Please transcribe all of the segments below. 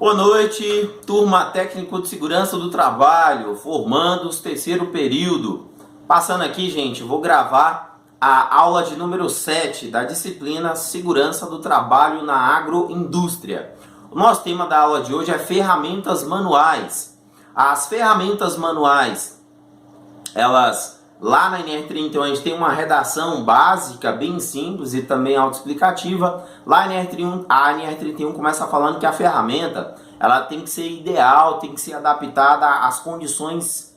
Boa noite, turma técnico de segurança do trabalho, formandos terceiro período. Passando aqui, gente, vou gravar a aula de número 7 da disciplina Segurança do Trabalho na Agroindústria. O nosso tema da aula de hoje é ferramentas manuais. As ferramentas manuais, elas lá na NR31 a gente tem uma redação básica, bem simples e também autoexplicativa. Lá na NR31, a NR31 começa falando que a ferramenta ela tem que ser ideal, tem que ser adaptada às condições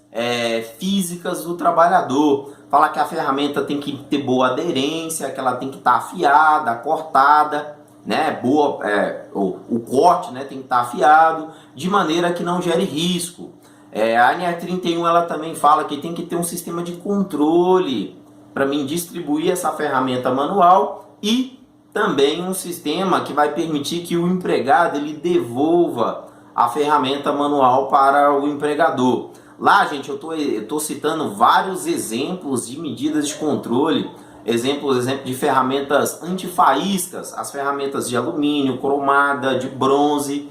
físicas do trabalhador. Fala que a ferramenta tem que ter boa aderência, que ela tem que estar afiada, cortada, né? O corte, né, tem que estar afiado, de maneira que não gere risco. A NR31 ela também fala que tem que ter um sistema de controle para mim distribuir essa ferramenta manual e também um sistema que vai permitir que o empregado ele devolva a ferramenta manual para o empregador. Lá, gente, eu tô citando vários exemplos de medidas de controle, exemplo de ferramentas antifaíscas, as ferramentas de alumínio, cromada, de bronze.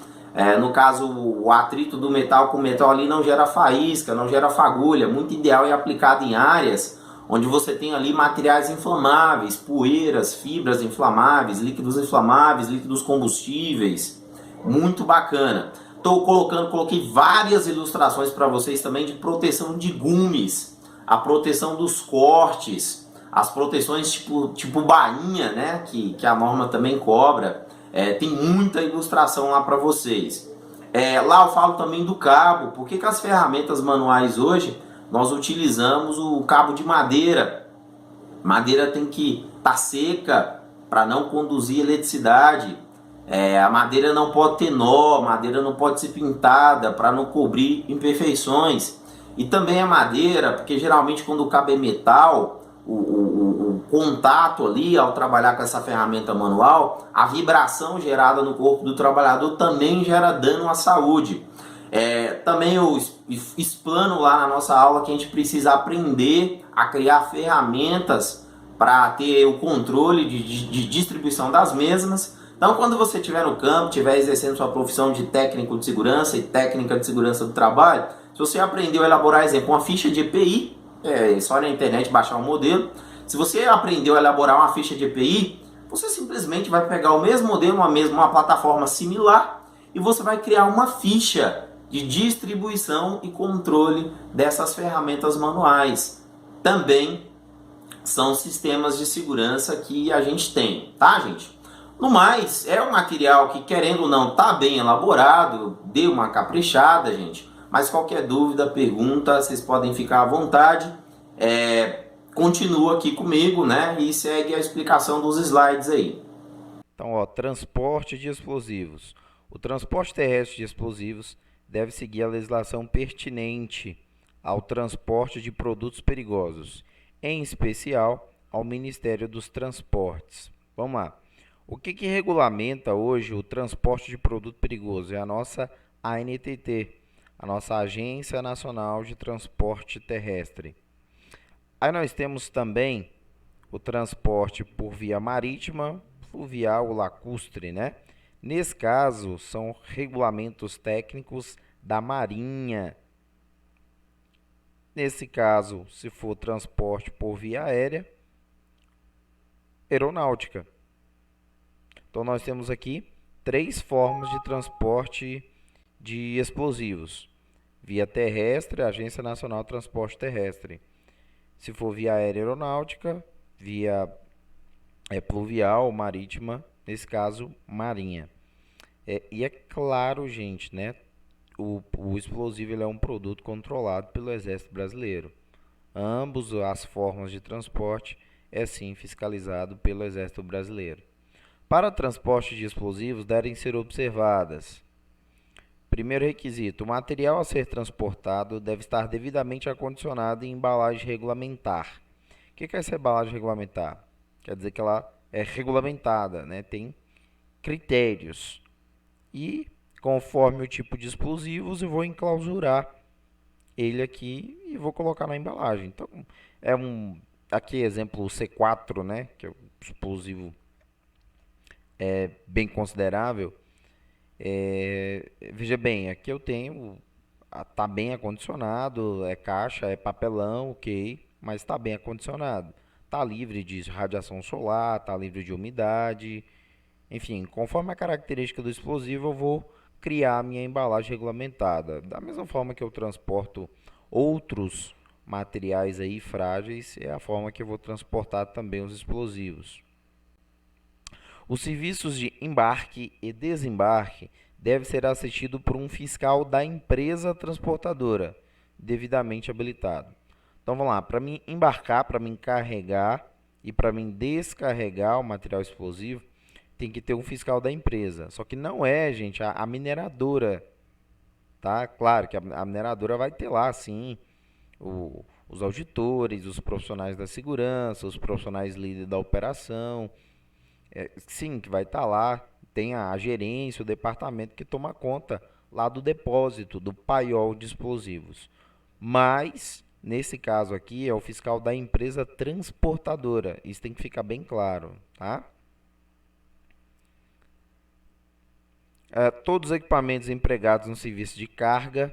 No caso, o atrito do metal com metal ali não gera faísca, não gera fagulha. Muito ideal é aplicado em áreas onde você tem ali materiais inflamáveis, poeiras, fibras inflamáveis, líquidos combustíveis. Muito bacana. Coloquei várias ilustrações para vocês também de proteção de gumes, a proteção dos cortes, as proteções tipo bainha, né, que a norma também cobra. Tem muita ilustração lá para vocês. Lá eu falo também do cabo. Por que as ferramentas manuais hoje nós utilizamos o cabo de madeira? Madeira tem que estar seca para não conduzir eletricidade. A madeira não pode ter nó, a madeira não pode ser pintada para não cobrir imperfeições. E também a madeira, porque geralmente quando o cabo é metal, o contato ali ao trabalhar com essa ferramenta manual, a vibração gerada no corpo do trabalhador também gera dano à saúde. Também eu explano lá na nossa aula que a gente precisa aprender a criar ferramentas para ter o controle de distribuição das mesmas. Então, quando você estiver no campo, estiver exercendo sua profissão de técnico de segurança e técnica de segurança do trabalho, se você aprendeu a elaborar, exemplo, uma ficha de EPI, só na internet baixar um modelo. Se você aprendeu a elaborar uma ficha de EPI, você simplesmente vai pegar o mesmo modelo, uma plataforma similar, e você vai criar uma ficha de distribuição e controle dessas ferramentas manuais. Também são sistemas de segurança que a gente tem, tá, gente? No mais, é um material que, querendo ou não, tá bem elaborado, deu uma caprichada, gente. Mas qualquer dúvida, pergunta, vocês podem ficar à vontade. Continua aqui comigo, né? E segue a explicação dos slides aí. Então, transporte de explosivos. O transporte terrestre de explosivos deve seguir a legislação pertinente ao transporte de produtos perigosos, em especial ao Ministério dos Transportes. Vamos lá. O que regulamenta hoje o transporte de produto perigoso? É a nossa ANTT, a nossa Agência Nacional de Transporte Terrestre. Aí nós temos também o transporte por via marítima, fluvial ou lacustre, né? Nesse caso, são regulamentos técnicos da Marinha. Nesse caso, se for transporte por via aérea, aeronáutica. Então, nós temos aqui 3 formas de transporte de explosivos. Via terrestre, Agência Nacional de Transporte Terrestre. Se for via aérea aeronáutica, via pluvial, marítima, nesse caso, marinha. E é claro, gente, né? O explosivo ele é um produto controlado pelo Exército Brasileiro. Ambos as formas de transporte é sim fiscalizado pelo Exército Brasileiro. Para transporte de explosivos devem ser observadas: primeiro requisito, o material a ser transportado deve estar devidamente acondicionado em embalagem regulamentar. O que é essa embalagem regulamentar? Quer dizer que ela é regulamentada, né? Tem critérios. E, conforme o tipo de explosivos, eu vou enclausurar ele aqui e vou colocar na embalagem. Então, aqui exemplo o C4, né? Que é um explosivo bem considerável. Veja bem, aqui eu tenho, tá bem acondicionado, é caixa, é papelão, ok, mas está bem acondicionado. Está livre de radiação solar, está livre de umidade, enfim, conforme a característica do explosivo, eu vou criar a minha embalagem regulamentada. Da mesma forma que eu transporto outros materiais aí frágeis, é a forma que eu vou transportar também os explosivos. Os serviços de embarque e desembarque devem ser assistidos por um fiscal da empresa transportadora, devidamente habilitado. Então vamos lá, para mim embarcar, para mim carregar e para mim descarregar o material explosivo, tem que ter um fiscal da empresa. Só que não é, gente, a mineradora, tá? Claro que a mineradora vai ter lá, sim, os auditores, os profissionais da segurança, os profissionais líderes da operação, sim, que vai estar lá, tem a gerência, o departamento que toma conta lá do depósito, do paiol de explosivos. Mas, nesse caso aqui, é o fiscal da empresa transportadora. Isso tem que ficar bem claro, tá? Todos os equipamentos empregados no serviço de carga,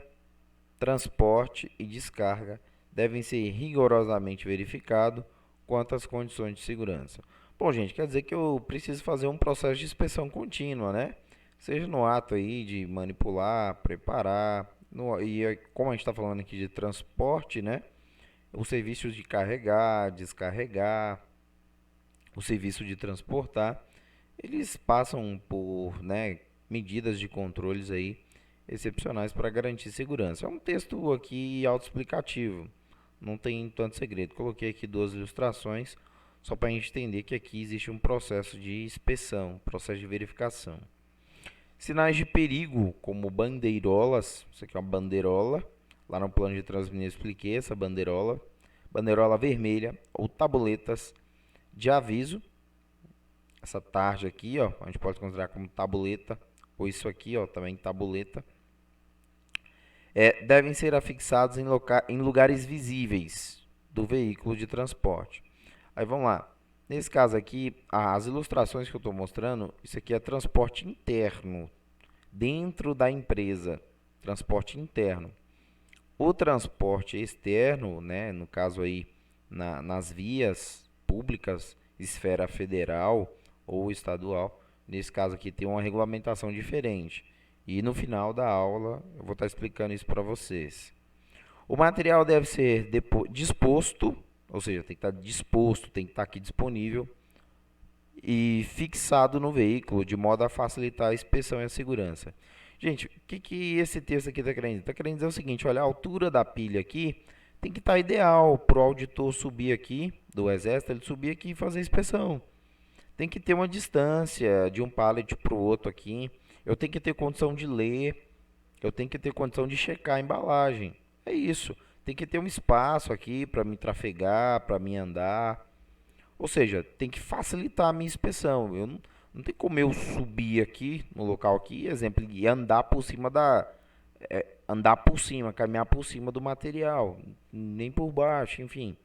transporte e descarga devem ser rigorosamente verificados quanto às condições de segurança. Bom, gente, quer dizer que eu preciso fazer um processo de inspeção contínua, né? Seja no ato aí de manipular, preparar, como a gente está falando aqui de transporte, né? Os serviços de carregar, descarregar, o serviço de transportar, eles passam por, né, medidas de controles aí excepcionais para garantir segurança. É um texto aqui autoexplicativo, não tem tanto segredo. Coloquei aqui duas ilustrações só para a gente entender que aqui existe um processo de inspeção, processo de verificação. Sinais de perigo, como bandeirolas, isso aqui é uma bandeirola, lá no plano de transmissão eu expliquei essa bandeirola, bandeirola vermelha ou tabuletas de aviso. Essa tarja aqui, ó, a gente pode considerar como tabuleta, ou isso aqui, ó, também tabuleta, devem ser afixados em lugares visíveis do veículo de transporte. Aí vamos lá. Nesse caso aqui, as ilustrações que eu estou mostrando, isso aqui é transporte interno, dentro da empresa, transporte interno. O transporte externo, né, no caso aí, nas vias públicas, esfera federal ou estadual, nesse caso aqui tem uma regulamentação diferente. E no final da aula eu vou estar explicando isso para vocês. O material deve ser disposto, ou seja, tem que estar disposto, tem que estar aqui disponível e fixado no veículo, de modo a facilitar a inspeção e a segurança. Gente, o que esse texto aqui está querendo dizer? Está querendo dizer o seguinte, olha, a altura da pilha aqui tem que estar ideal para o auditor subir aqui, do exército, ele subir aqui e fazer a inspeção. Tem que ter uma distância de um pallet para o outro aqui. Eu tenho que ter condição de ler, eu tenho que ter condição de checar a embalagem. É isso. Tem que ter um espaço aqui para me trafegar, para me andar. Ou seja, tem que facilitar a minha inspeção. Não tem como eu subir aqui no local aqui, exemplo, e andar por cima andar por cima, caminhar por cima do material, nem por baixo, enfim.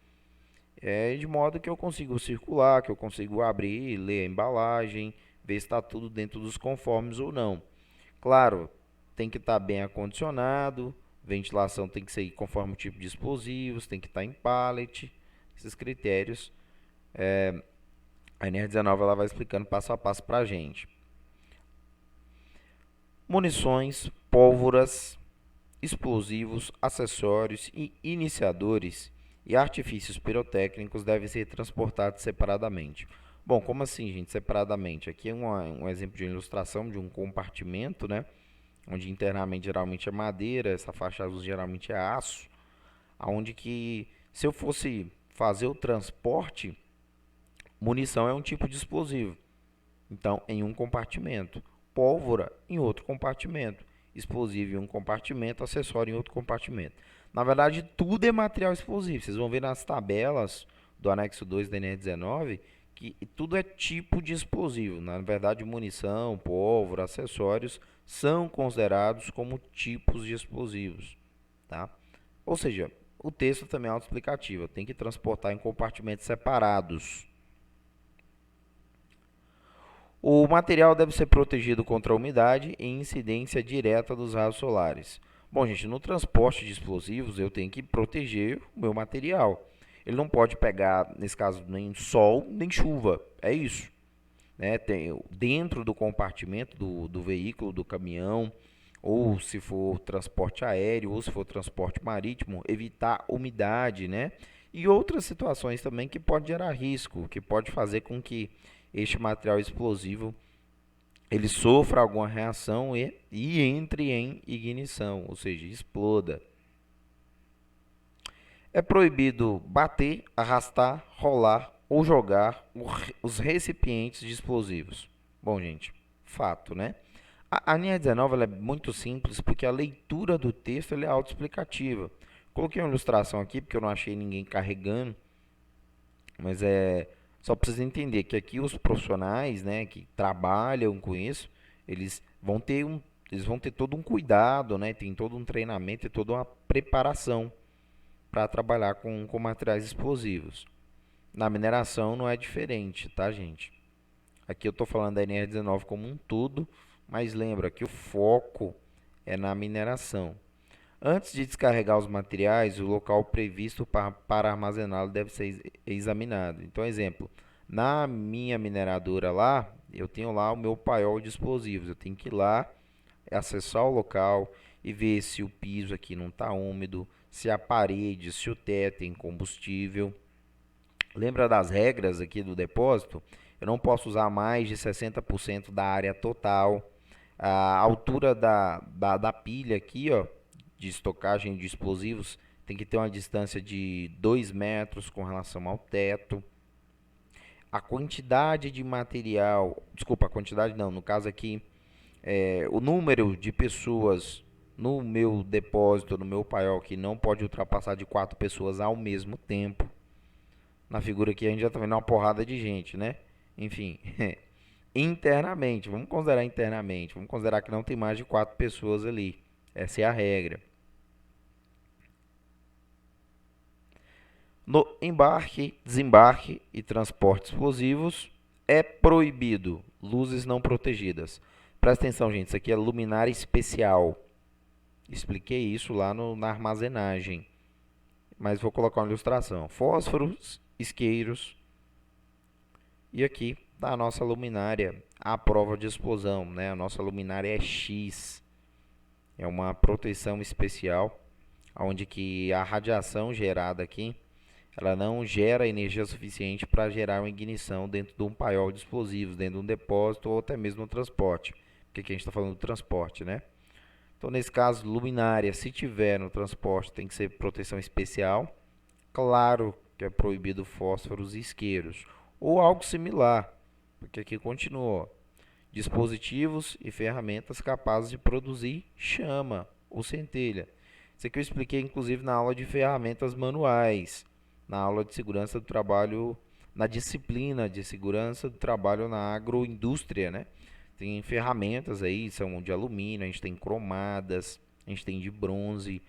É de modo que eu consigo circular, que eu consigo abrir, ler a embalagem, ver se está tudo dentro dos conformes ou não. Claro, tem que estar bem acondicionado, ventilação tem que ser conforme o tipo de explosivos, tem que estar em pallet, esses critérios. A NR19 ela vai explicando passo a passo para a gente. Munições, pólvoras, explosivos, acessórios e iniciadores e artifícios pirotécnicos devem ser transportados separadamente. Bom, como assim, gente, separadamente? Aqui é um exemplo de ilustração de um compartimento, né? Onde internamente geralmente é madeira, essa faixa azul geralmente é aço, aonde que se eu fosse fazer o transporte, munição é um tipo de explosivo. Então, em um compartimento, pólvora em outro compartimento, explosivo em um compartimento, acessório em outro compartimento. Na verdade, tudo é material explosivo. Vocês vão ver nas tabelas do anexo 2 da NR19 que tudo é tipo de explosivo. Na verdade, munição, pólvora, acessórios são considerados como tipos de explosivos, tá? Ou seja, o texto também é autoexplicativo. Tem que transportar em compartimentos separados. O material deve ser protegido contra a umidade e incidência direta dos raios solares. Bom, gente, no transporte de explosivos eu tenho que proteger o meu material. Ele não pode pegar, nesse caso, nem sol, nem chuva. É isso. Né? Dentro do compartimento do veículo, do caminhão, ou se for transporte aéreo, ou se for transporte marítimo, evitar umidade, né? E outras situações também que pode gerar risco, que pode fazer com que este material explosivo ele sofra alguma reação e entre em ignição, ou seja, exploda. É proibido bater, arrastar, rolar ou jogar os recipientes de explosivos. Bom, gente, fato, né? A NR 19 ela é muito simples porque a leitura do texto ela é autoexplicativa. Coloquei uma ilustração aqui porque eu não achei ninguém carregando, mas só precisa entender que aqui os profissionais, né, que trabalham com isso, eles vão ter eles vão ter todo um cuidado, né, tem todo um treinamento e toda uma preparação para trabalhar com materiais explosivos. Na mineração não é diferente, tá, gente? Aqui eu estou falando da NR19 como um todo, mas lembra que o foco é na mineração. Antes de descarregar os materiais, o local previsto para armazená-lo deve ser examinado. Então, exemplo, na minha mineradora lá, eu tenho lá o meu paiol de explosivos. Eu tenho que ir lá, acessar o local e ver se o piso aqui não está úmido, se a parede, se o teto tem combustível. Lembra das regras aqui do depósito? Eu não posso usar mais de 60% da área total. A altura da pilha aqui, ó, de estocagem de explosivos, tem que ter uma distância de 2 metros com relação ao teto. A quantidade de material, desculpa, a quantidade não, no caso aqui, o número de pessoas no meu depósito, no meu paiol, que não pode ultrapassar de 4 pessoas ao mesmo tempo. Na figura aqui a gente já está vendo uma porrada de gente, né? Enfim, internamente, vamos considerar internamente, vamos considerar que não tem mais de 4 pessoas ali. Essa é a regra. No embarque, desembarque e transporte de explosivos é proibido luzes não protegidas. Presta atenção, gente, isso aqui é luminária especial. Expliquei isso lá na armazenagem, mas vou colocar uma ilustração. Fósforos, isqueiros e aqui tá a nossa luminária à prova de explosão, né? A nossa luminária é X. É uma proteção especial, onde que a radiação gerada aqui ela não gera energia suficiente para gerar uma ignição dentro de um paiol de explosivos, dentro de um depósito ou até mesmo no transporte. Porque aqui a gente está falando do transporte, né? Então, nesse caso, luminária, se tiver no transporte, tem que ser proteção especial. Claro que é proibido fósforos e isqueiros, ou algo similar, porque aqui continua. Dispositivos e ferramentas capazes de produzir chama ou centelha. Isso aqui eu expliquei, inclusive, na aula de ferramentas manuais, na aula de segurança do trabalho, na disciplina de segurança do trabalho na agroindústria, né? Tem ferramentas aí, são de alumínio, a gente tem cromadas, a gente tem de bronze,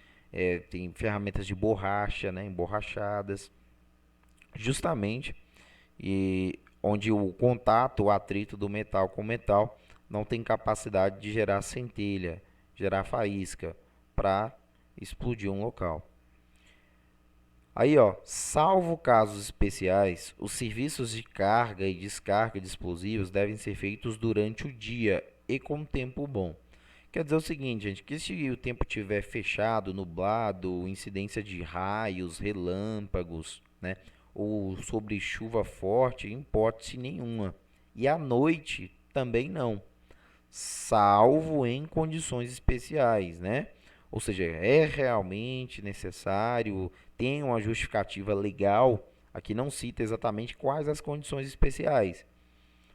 tem ferramentas de borracha, né? Emborrachadas, justamente, e onde o contato, o atrito do metal com metal não tem capacidade de gerar centelha, gerar faísca para explodir um local. Aí, ó, salvo casos especiais, os serviços de carga e descarga de explosivos devem ser feitos durante o dia e com tempo bom. Quer dizer o seguinte, gente, que se o tempo estiver fechado, nublado, incidência de raios, relâmpagos, né, ou sobre chuva forte, em hipótese nenhuma. E à noite também não, salvo em condições especiais, né? Ou seja, é realmente necessário, tem uma justificativa legal, aqui não cita exatamente quais as condições especiais,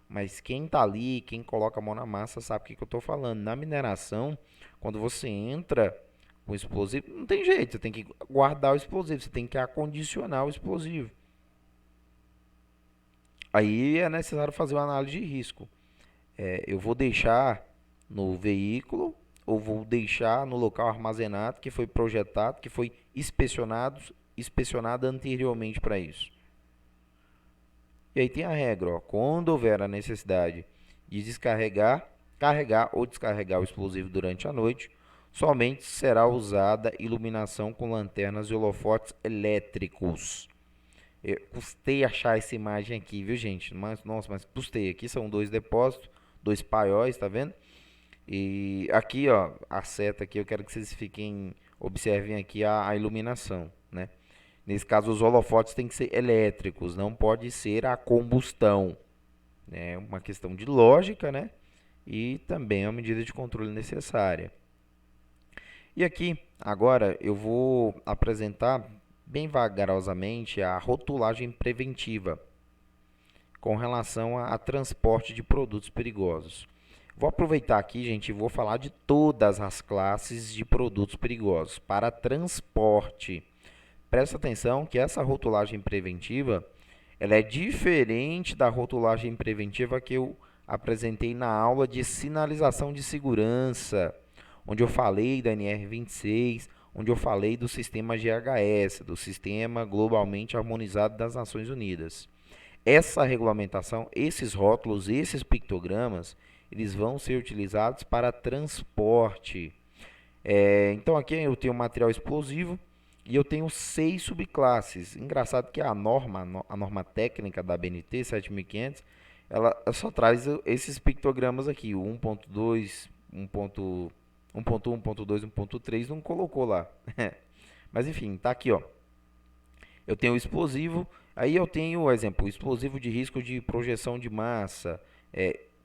mas quem está ali, quem coloca a mão na massa sabe o que eu estou falando. Na mineração, quando você entra com explosivo, não tem jeito, você tem que guardar o explosivo, você tem que acondicionar o explosivo. Aí é necessário fazer uma análise de risco. Eu vou deixar no veículo ou vou deixar no local armazenado que foi projetado, que foi inspecionado anteriormente para isso. E aí tem a regra, ó, quando houver a necessidade e carregar ou descarregar o explosivo durante a noite, somente será usada iluminação com lanternas e holofotes elétricos. Eu custei achar essa imagem aqui, viu, gente? Mas, nossa, mas custei. Aqui são dois depósitos, dois paióis, tá vendo? E aqui, ó, a seta aqui, eu quero que vocês observem aqui a iluminação, né? Nesse caso, os holofotes têm que ser elétricos, não pode ser a combustão. É uma questão de lógica, né? E também é uma medida de controle necessária. E aqui, agora, eu vou apresentar bem vagarosamente a rotulagem preventiva com relação a transporte de produtos perigosos. Vou aproveitar aqui, gente, e vou falar de todas as classes de produtos perigosos para transporte. Presta atenção que essa rotulagem preventiva, ela é diferente da rotulagem preventiva que eu apresentei na aula de sinalização de segurança, onde eu falei da NR26, onde eu falei do sistema GHS, do Sistema Globalmente Harmonizado das Nações Unidas. Essa regulamentação, esses rótulos, esses pictogramas, eles vão ser utilizados para transporte. Então aqui eu tenho material explosivo e eu tenho 6 subclasses. Engraçado que a norma técnica da BNT 7500, ela só traz esses pictogramas aqui, o 1.2, 1.1, 1.2, 1.3, não colocou lá. Mas enfim, tá aqui, ó. Eu tenho o explosivo, aí eu tenho, exemplo, explosivo de risco de projeção de massa,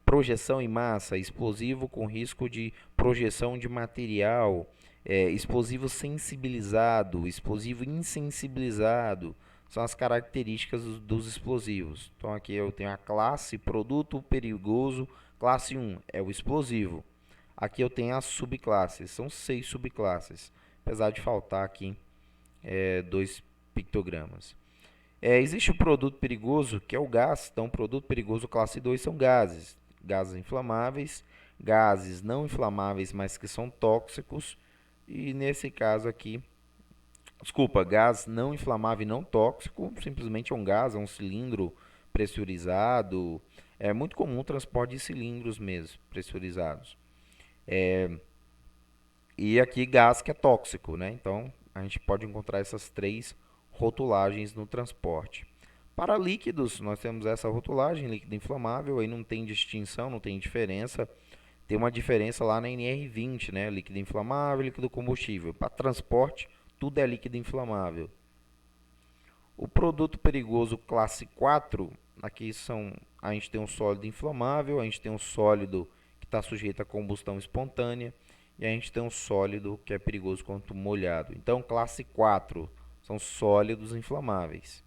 projeção em massa, explosivo com risco de projeção de material, explosivo sensibilizado, explosivo insensibilizado, são as características dos explosivos. Então aqui eu tenho a classe produto perigoso, classe 1 é o explosivo. Aqui eu tenho as subclasses, são 6 subclasses, apesar de faltar aqui 2 pictogramas. Existe o produto perigoso, que é o gás. Então, produto perigoso classe 2 são gases. Gases inflamáveis, gases não inflamáveis, mas que são tóxicos. E nesse caso aqui, desculpa, gás não inflamável e não tóxico, simplesmente é um gás, é um cilindro pressurizado. É muito comum o transporte de cilindros mesmo, pressurizados. E aqui gás que é tóxico, né? Então, a gente pode encontrar essas 3 rotulagens no transporte. Para líquidos, nós temos essa rotulagem, líquido inflamável, aí não tem distinção, não tem diferença. Tem uma diferença lá na NR20, né? Líquido inflamável, líquido combustível. Para transporte, tudo é líquido inflamável. O produto perigoso classe 4, aqui a gente tem um sólido inflamável, a gente tem um sólido que está sujeito a combustão espontânea, e a gente tem um sólido que é perigoso quanto molhado. Então, classe 4 são sólidos inflamáveis.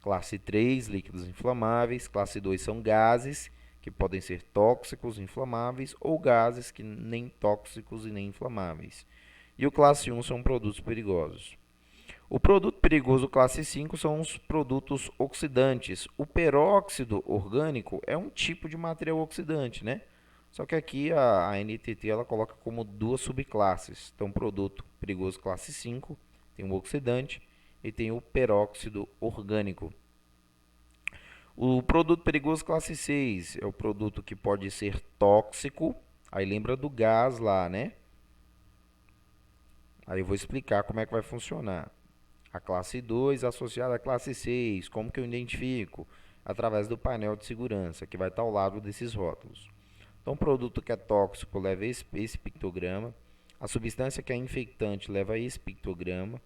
Classe 3, líquidos inflamáveis. Classe 2 são gases, que podem ser tóxicos, inflamáveis, ou gases que nem tóxicos e nem inflamáveis. E o classe 1 são produtos perigosos. O produto perigoso classe 5 são os produtos oxidantes. O peróxido orgânico é um tipo de material oxidante, né? Só que aqui a NTT ela coloca como 2 subclasses. Então, produto perigoso classe 5 tem o oxidante e tem o peróxido orgânico. O produto perigoso classe 6 é o produto que pode ser tóxico. Aí lembra do gás lá, né? Aí eu vou explicar como é que vai funcionar. A classe 2 associada à classe 6, como que eu identifico? Através do painel de segurança, que vai estar ao lado desses rótulos. Então, o produto que é tóxico leva esse pictograma, a substância que é infectante leva esse pictograma,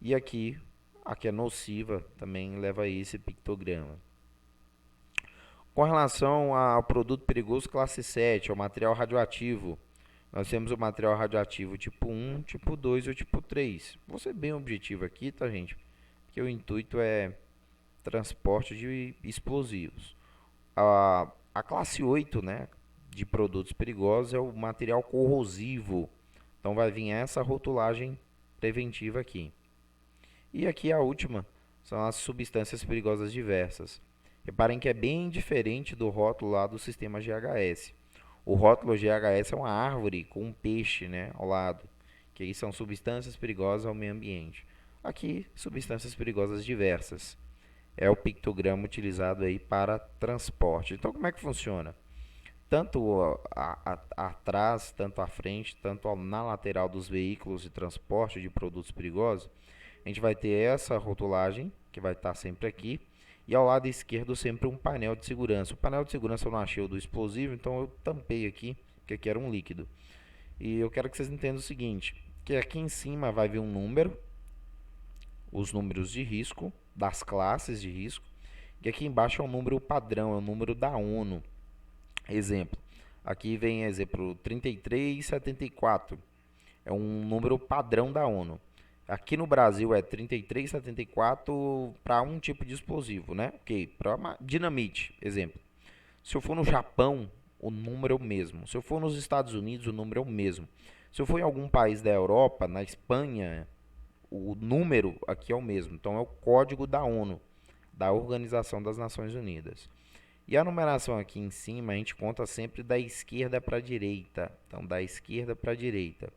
e aqui, a que é nociva também leva esse pictograma. Com relação ao produto perigoso classe 7, ao material radioativo, nós temos o material radioativo tipo 1, tipo 2 e o tipo 3. Vou ser bem objetivo aqui, tá, gente? Porque o intuito é transporte de explosivos. A classe 8, né, de produtos perigosos é o material corrosivo. Então vai vir essa rotulagem preventiva aqui. E aqui a última são as substâncias perigosas diversas. Reparem que é bem diferente do rótulo lá do sistema GHS. O rótulo GHS é uma árvore com um peixe, né, ao lado, que aí são substâncias perigosas ao meio ambiente. Aqui, substâncias perigosas diversas. É o pictograma utilizado aí para transporte. Então, como é que funciona? tanto atrás, tanto à frente, tanto na lateral dos veículos de transporte de produtos perigosos, a gente vai ter essa rotulagem, que vai estar sempre aqui, e ao lado esquerdo sempre um painel de segurança. O painel de segurança eu não achei o do explosivo, então eu tampei aqui, que aqui era um líquido. E eu quero que vocês entendam o seguinte, que aqui em cima vai vir um número, os números de risco, das classes de risco, e aqui embaixo é um número padrão, é o número da ONU. Exemplo, aqui vem exemplo 3374, é um número padrão da ONU. Aqui no Brasil é 3374 para um tipo de explosivo, né? Ok, para dinamite, exemplo. Se eu for no Japão, o número é o mesmo. Se eu for nos Estados Unidos, o número é o mesmo. Se eu for em algum país da Europa, na Espanha, o número aqui é o mesmo. Então é o código da ONU, da Organização das Nações Unidas. E a numeração aqui em cima, a gente conta sempre da esquerda para a direita. Então, da esquerda para a direita.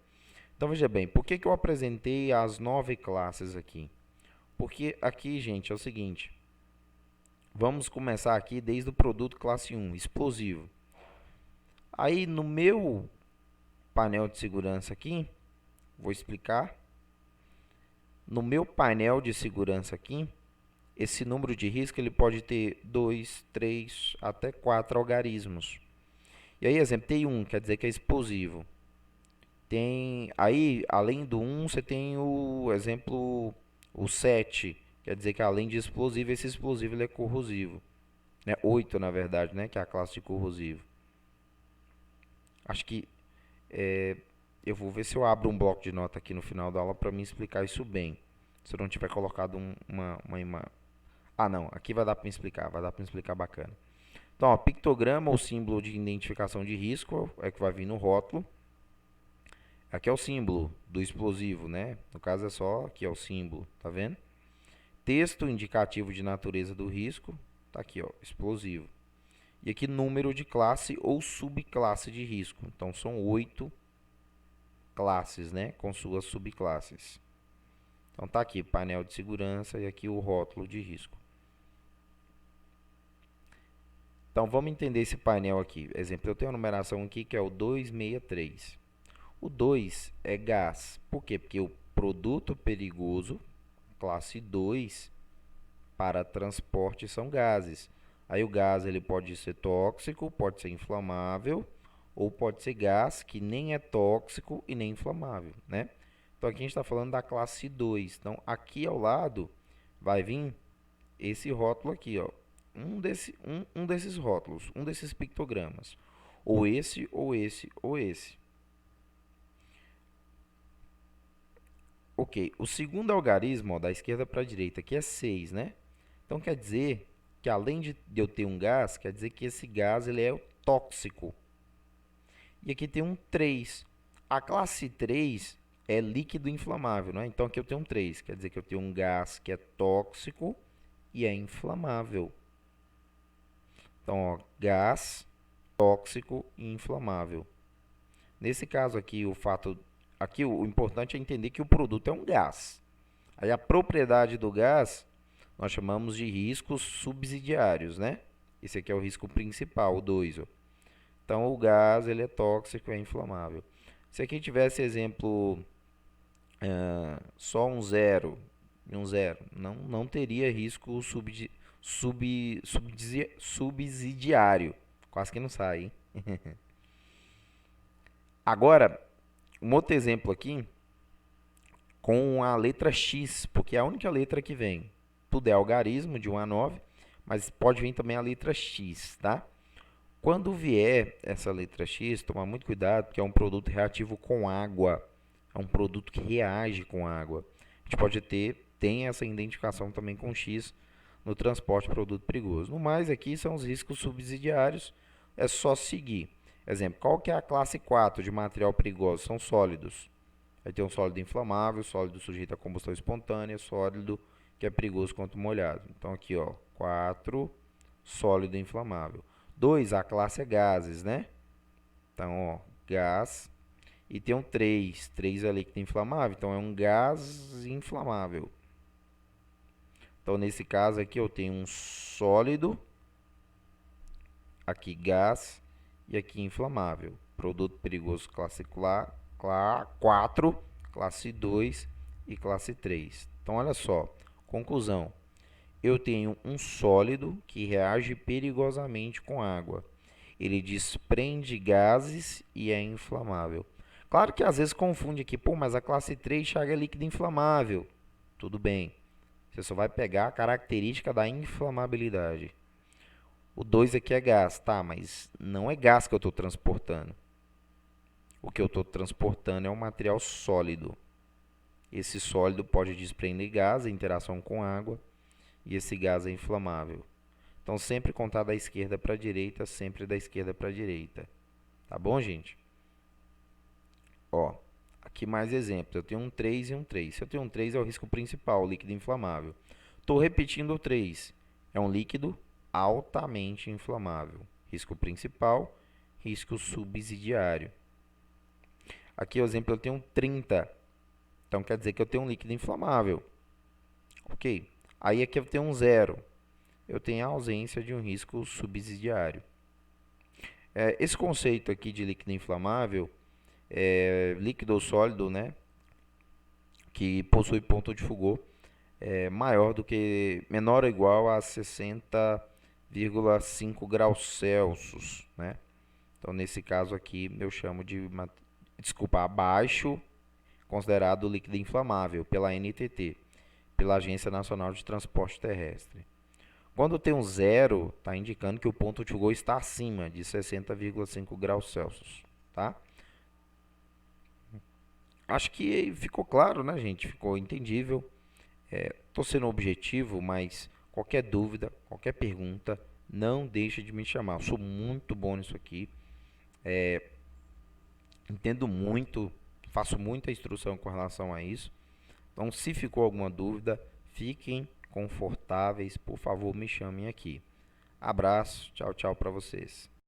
Então, veja bem, por que eu apresentei as 9 classes aqui? Porque aqui, gente, é o seguinte. Vamos começar aqui desde o produto classe 1, explosivo. Aí, no meu painel de segurança aqui, vou explicar. No meu painel de segurança aqui, esse número de risco ele pode ter 2, 3, até 4 algarismos. E aí, exemplo, tem 1, quer dizer que é explosivo. Tem aí, além do 1, você tem o exemplo, o 7, quer dizer que além de explosivo, esse explosivo ele é corrosivo. 8, na verdade, né, que é a classe de corrosivo. Acho que eu vou ver se eu abro um bloco de nota aqui no final da aula para me explicar isso bem. Se eu não tiver colocado uma imagem. Ah, não, aqui vai dar para me explicar, vai dar para me explicar bacana. Então, ó, pictograma ou símbolo de identificação de risco é que vai vir no rótulo. Aqui é o símbolo do explosivo, né? No caso é só aqui é o símbolo, tá vendo? Texto indicativo de natureza do risco, tá aqui, ó, explosivo. E aqui número de classe ou subclasse de risco. Então são 8 classes, né, com suas subclasses. Então tá aqui painel de segurança e aqui o rótulo de risco. Então vamos entender esse painel aqui. Exemplo, eu tenho a numeração aqui que é o 263. O 2 é gás. Por quê? Porque o produto perigoso, classe 2, para transporte são gases. Aí o gás ele pode ser tóxico, pode ser inflamável, ou pode ser gás que nem é tóxico e nem inflamável, né? Então aqui a gente está falando da classe 2. Então aqui ao lado vai vir esse rótulo aqui, ó. Um desses rótulos, um desses pictogramas. Ou esse, ou esse, ou esse. Ok, o segundo algarismo, ó, da esquerda para a direita, aqui é 6, né? Então quer dizer que além de eu ter um gás, quer dizer que esse gás ele é tóxico. E aqui tem um 3. A classe 3 é líquido inflamável, né? Então aqui eu tenho um 3, quer dizer que eu tenho um gás que é tóxico e é inflamável. Então, ó, gás, tóxico e inflamável. Nesse caso aqui, o importante é entender que o produto é um gás. Aí a propriedade do gás nós chamamos de riscos subsidiários, né? Esse aqui é o risco principal, o 2. Então o gás ele é tóxico e é inflamável. Se aqui tivesse exemplo só um zero e um zero, não teria risco subsidiário. Quase que não sai, hein? Agora, um outro exemplo aqui com a letra X, porque é a única letra que vem. Tudo é algarismo de 1 a 9, mas pode vir também a letra X, tá? Quando vier essa letra X, toma muito cuidado, porque é um produto reativo com água. É um produto que reage com água. A gente pode tem essa identificação também com X no transporte de produto perigoso. No mais, aqui são os riscos subsidiários, é só seguir. Exemplo, qual que é a classe 4 de material perigoso? São sólidos. Aí tem um sólido inflamável, sólido sujeito a combustão espontânea, sólido que é perigoso quanto molhado. Então aqui, ó, 4, sólido inflamável. 2, a classe é gases, né? Então, ó, gás. E tem um 3, 3 é líquido inflamável, então é um gás inflamável. Então, nesse caso aqui, eu tenho um sólido, aqui gás, e aqui inflamável. Produto perigoso classe 4, classe 2 e classe 3. Então, olha só, conclusão. Eu tenho um sólido que reage perigosamente com água. Ele desprende gases e é inflamável. Claro que às vezes confunde aqui, pô, mas a classe 3 chega líquido inflamável. Tudo bem. Você só vai pegar a característica da inflamabilidade. O 2 aqui é gás, tá, mas não é gás que eu estou transportando. O que eu estou transportando é um material sólido. Esse sólido pode desprender gás em interação com água e esse gás é inflamável. Então, sempre contar da esquerda para a direita, sempre da esquerda para a direita. Tá bom, gente? Ó, aqui mais exemplos. Eu tenho um 3 e um 3. Se eu tenho um 3, é o risco principal, líquido inflamável. Estou repetindo o 3. É um líquido altamente inflamável. Risco principal, risco subsidiário. Aqui o exemplo eu tenho um 30. Então quer dizer que eu tenho um líquido inflamável. Ok. Aí aqui eu tenho um 0. Eu tenho a ausência de um risco subsidiário. Esse conceito aqui de líquido inflamável, líquido ou sólido, né, que possui ponto de Foucault menor ou igual a 60,5 graus Celsius, né? Então, nesse caso aqui, eu chamo de, abaixo, considerado líquido inflamável pela NTT, pela Agência Nacional de Transporte Terrestre. Quando tem um zero, está indicando que o ponto de Foucault está acima de 60,5 graus Celsius, tá? Acho que ficou claro, né, gente? Ficou entendível. Estou sendo objetivo, mas qualquer dúvida, qualquer pergunta, não deixe de me chamar. Eu sou muito bom nisso aqui. Entendo muito, faço muita instrução com relação a isso. Então, se ficou alguma dúvida, fiquem confortáveis, por favor, me chamem aqui. Abraço, tchau, tchau para vocês.